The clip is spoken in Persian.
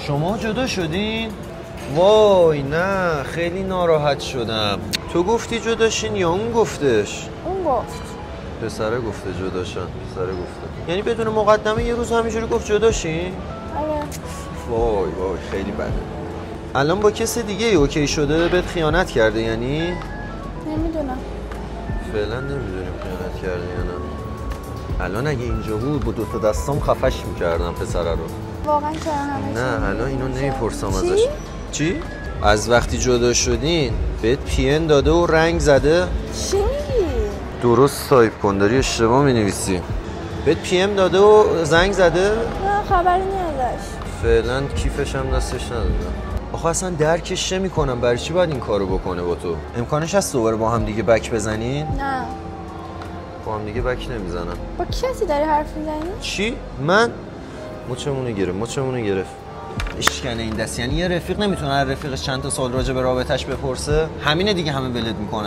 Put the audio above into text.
شما جدا شدین؟ وای نه خیلی ناراحت شدم. تو گفتی جداشین یا اون گفتش؟ اون گفت. پسره گفته جداشن. پسره گفته. یعنی بدون مقدمه یه روز همینجوری گفت جداشین؟ آره. وای خیلی بده. الان با کس دیگه اوکی شده بهت خیانت کرده یعنی؟ نمیدونم. فعلا نمیدونیم خیانت کرده یا نه. الان اگه اینجا بود با دوتا دستام خفش میکردم پسره رو. واقعا چرا همه نه الان اینو نمیپرسم ازش. چی؟ از وقتی جدا شدین بهت پی داده و رنگ زده؟ چی میگی؟ درست تایپ کن داری اشتباه مینویسی. بهت پی داده و زنگ زده؟ نه خبری نی ازش. فعلا کیفش هم دستش ندادم. آخه اصلا درکش نمی‌کنم برای چی باید این کارو بکنه با تو؟ امکانش هست دوباره با هم دیگه بک بزنین؟ نه. با هم دیگه بک نمیزنم. با کسی داری حرف میزنی؟ چی؟ من؟ مچمونو گرفت. اشکنه این دست. یعنی یه رفیق نمیتونه از رفیقش چند تا سال راجع به رابطش بپرسه؟ همینه دیگه همه ولت میکنه.